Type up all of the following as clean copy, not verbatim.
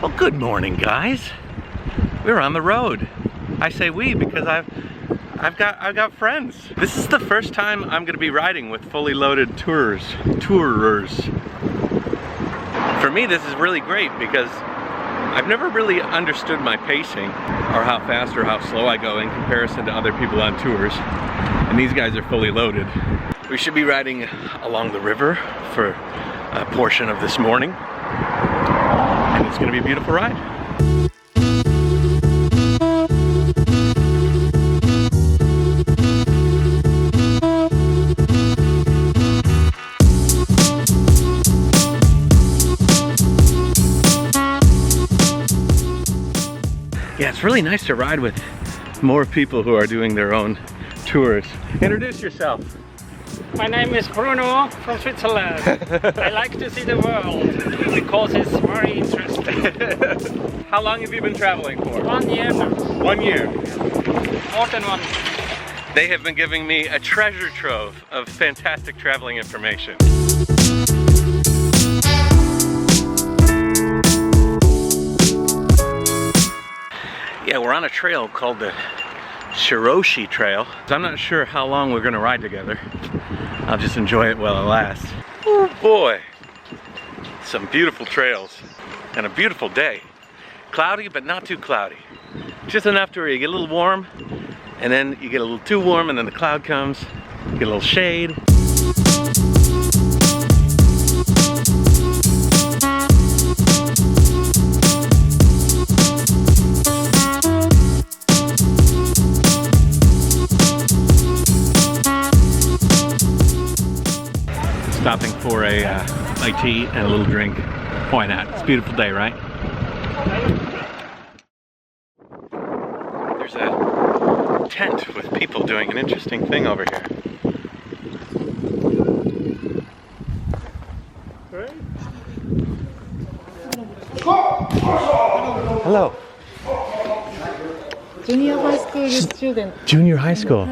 Well, good morning, guys. We're on the road. I say we because I've got friends. This is the first time I'm going to be riding with fully loaded tourers. For me, this is really great because I've never really understood my pacing or how fast or how slow I go in comparison to other people on tours. And these guys are fully loaded. We should be riding along the river for a portion of this morning. And it's gonna be a beautiful ride. Yeah, it's really nice to ride with more people who are doing their own tours. Introduce yourself. My name is Bruno from Switzerland. I like to see the world because it's very interesting. How long have you been traveling for? 1 year now. 1 year. More than one. They have been giving me a treasure trove of fantastic traveling information. Yeah, we're on a trail called the Shiroshi Trail. I'm not sure how long we're gonna ride together. I'll just enjoy it while it lasts. Oh boy, some beautiful trails and a beautiful day. Cloudy, but not too cloudy. Just enough to where you get a little warm, and then you get a little too warm, and then the cloud comes, you get a little shade. Stopping for a light tea and a little drink. Why not? It's a beautiful day, right? There's a tent with people doing an interesting thing over here. Hello. Junior high school student. Junior high school.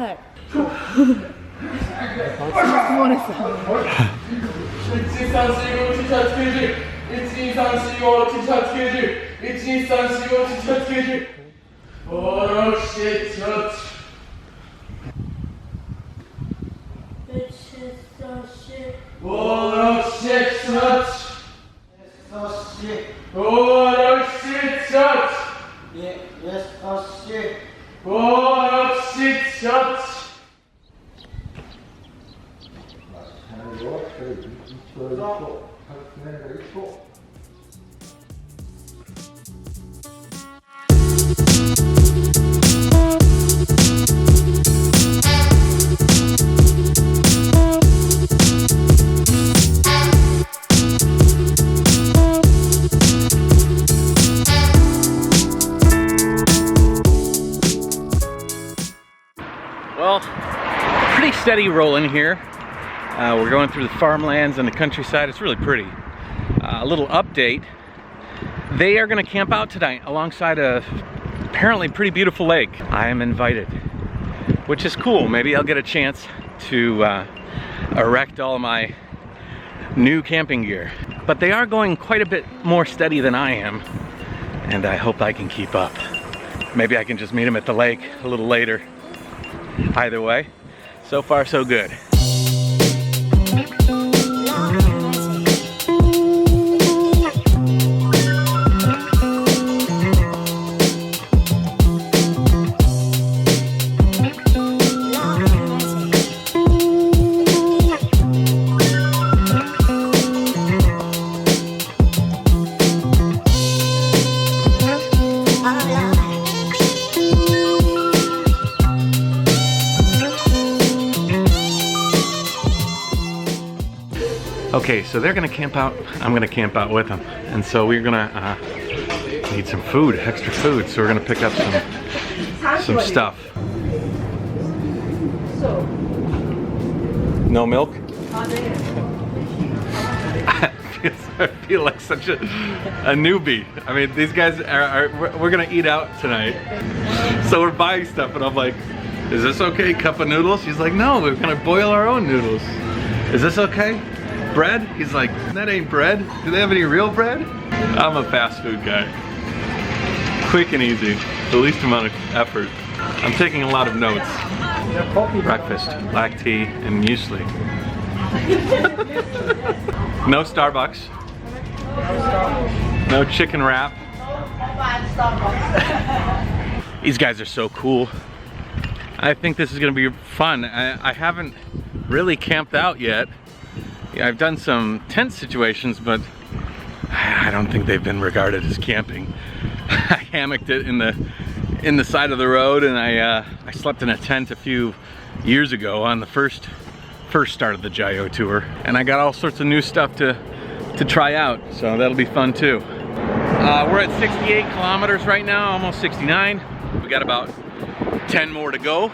Well, pretty steady rolling here. We're going through the farmlands and the countryside. It's really pretty. A little update. They are going to camp out tonight alongside a apparently pretty beautiful lake. I am invited, which is cool. Maybe I'll get a chance to erect all my new camping gear. But they are going quite a bit more steady than I am, and I hope I can keep up. Maybe I can just meet them at the lake a little later. Either way, so far so good. Okay, so they're gonna camp out, I'm gonna camp out with them. And so we're gonna need some food, extra food. So we're gonna pick up some stuff. No milk? I feel like such a newbie. I mean, these guys we're gonna eat out tonight. So we're buying stuff and I'm like, is this okay, cup of noodles? She's like, no, we're gonna boil our own noodles. Is this okay? Bread? He's like, that ain't bread. Do they have any real bread? I'm a fast food guy. Quick and easy, the least amount of effort. I'm taking a lot of notes. Breakfast, black tea, and muesli. No Starbucks. No chicken wrap. These guys are so cool. I think this is gonna be fun. I haven't really camped out yet. Yeah, I've done some tent situations, but I don't think they've been regarded as camping. I hammocked it in the side of the road, and I slept in a tent a few years ago on the first start of the Jayoe tour, and I got all sorts of new stuff to try out, so that'll be fun too. We're at 68 kilometers right now, almost 69. We got about 10 more to go.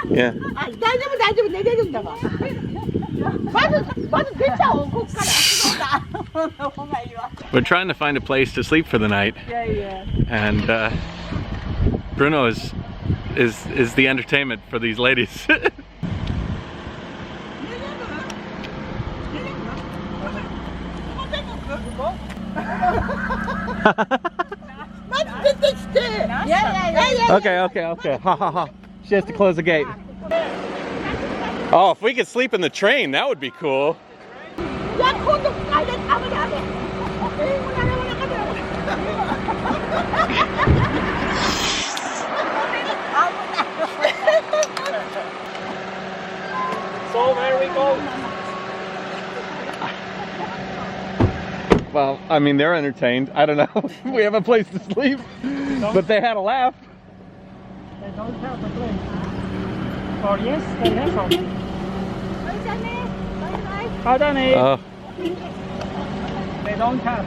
Yeah. We're trying to find a place to sleep for the night. And Bruno is the entertainment for these ladies. Okay. Ha ha ha. She has to close the gate. Oh, if we could sleep in the train, that would be cool. So where we go? Well, I mean, they're entertained. I don't know. We have a place to sleep, but they had a laugh. They don't have a place. Or yes, they have some. Oh. They don't have.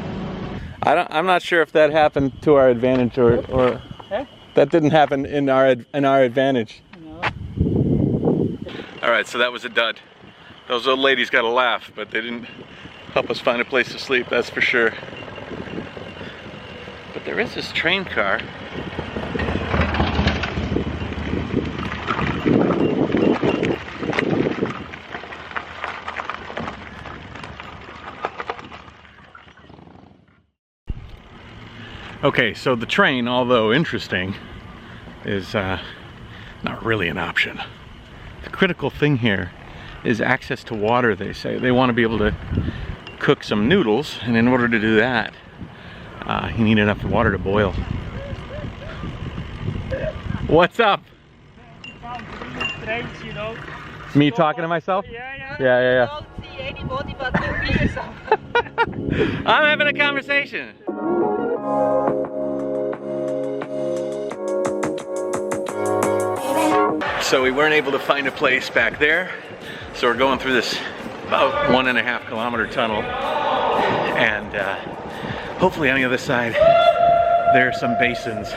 I'm not sure if that happened to our advantage or that didn't happen in our advantage. No. All right, so that was a dud. Those old ladies got a laugh, but they didn't help us find a place to sleep, that's for sure. But there is this train car. Okay, so the train, although interesting, is not really an option. The critical thing here is access to water, they say. They want to be able to cook some noodles, and in order to do that, you need enough water to boil. What's up? Trains, you know. Me talking to myself? Yeah. Don't see anybody but the I'm having a conversation. So we weren't able to find a place back there, so we're going through this about 1.5 kilometer tunnel, and hopefully on the other side there are some basins.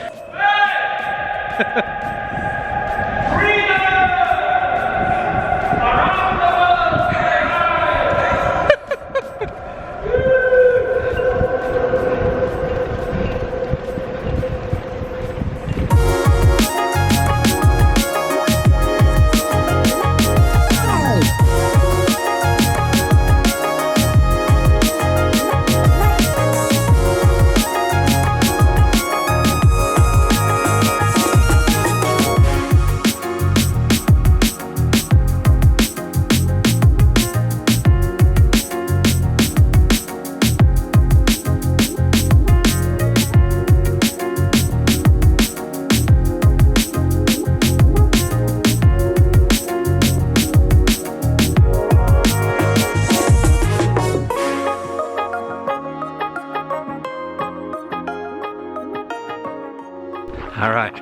All right,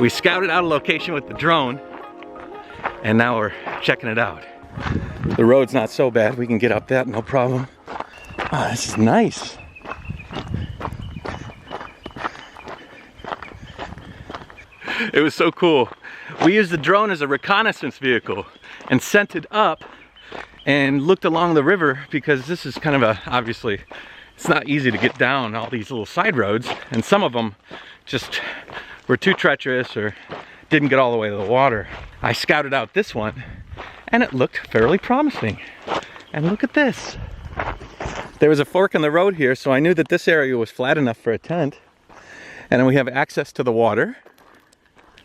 we scouted out a location with the drone, and now we're checking it out. The road's not so bad, we can get up that, no problem. Oh, this is nice. It was so cool. We used the drone as a reconnaissance vehicle and sent it up and looked along the river because this is kind of a, obviously, it's not easy to get down all these little side roads, and some of them just were too treacherous or didn't get all the way to the water. I scouted out this one and it looked fairly promising. And look at this. There was a fork in the road here, so I knew that this area was flat enough for a tent. And then we have access to the water.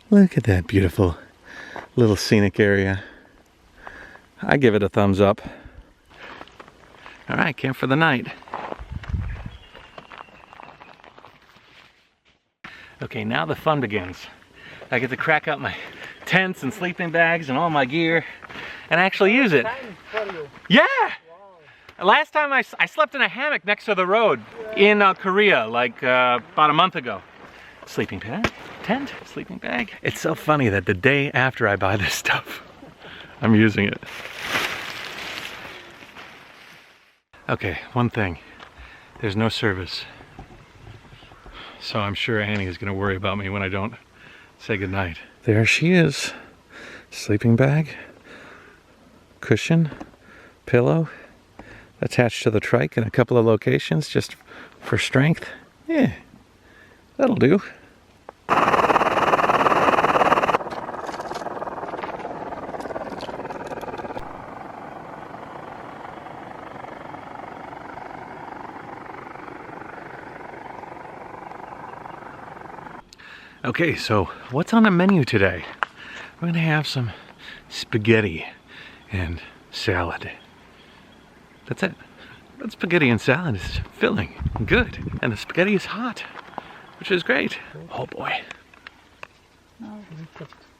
Look at that beautiful little scenic area. I give it a thumbs up. All right, camp for the night. Okay, now the fun begins. I get to crack out my tents and sleeping bags and all my gear and actually use it. Yeah! Last time I slept in a hammock next to the road in Korea, like about a month ago. Sleeping bag, tent, sleeping bag. It's so funny that the day after I buy this stuff, I'm using it. Okay, one thing. There's no service. So I'm sure Annie is going to worry about me when I don't say goodnight. There she is. Sleeping bag, cushion, pillow, attached to the trike in a couple of locations just for strength. Yeah, that'll do. Okay, so what's on the menu today? We're gonna have some spaghetti and salad. That's it. That spaghetti and salad is filling, good. And the spaghetti is hot, which is great. Oh boy. No,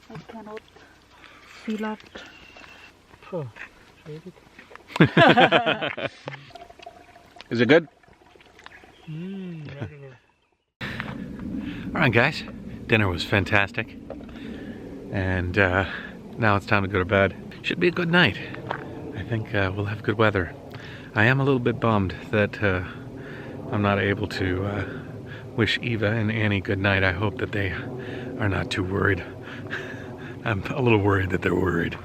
I cannot fill up. Is it good? Very good. All right, guys. Dinner was fantastic. And now it's time to go to bed. Should be a good night. I think we'll have good weather. I am a little bit bummed that I'm not able to wish Eva and Annie good night. I hope that they are not too worried. I'm a little worried that they're worried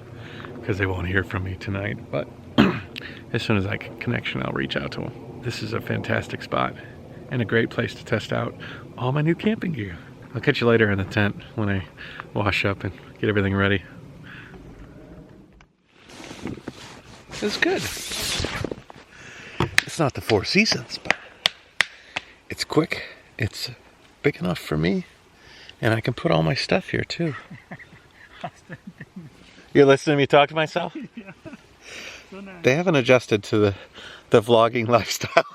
because they won't hear from me tonight. But as soon as I get connection, I'll reach out to them. This is a fantastic spot and a great place to test out all my new camping gear. I'll catch you later in the tent when I wash up and get everything ready. It's good. It's not the Four Seasons, but it's quick. It's big enough for me, and I can put all my stuff here too. You're listening to me talk to myself? Yeah. So nice. They haven't adjusted to the vlogging lifestyle.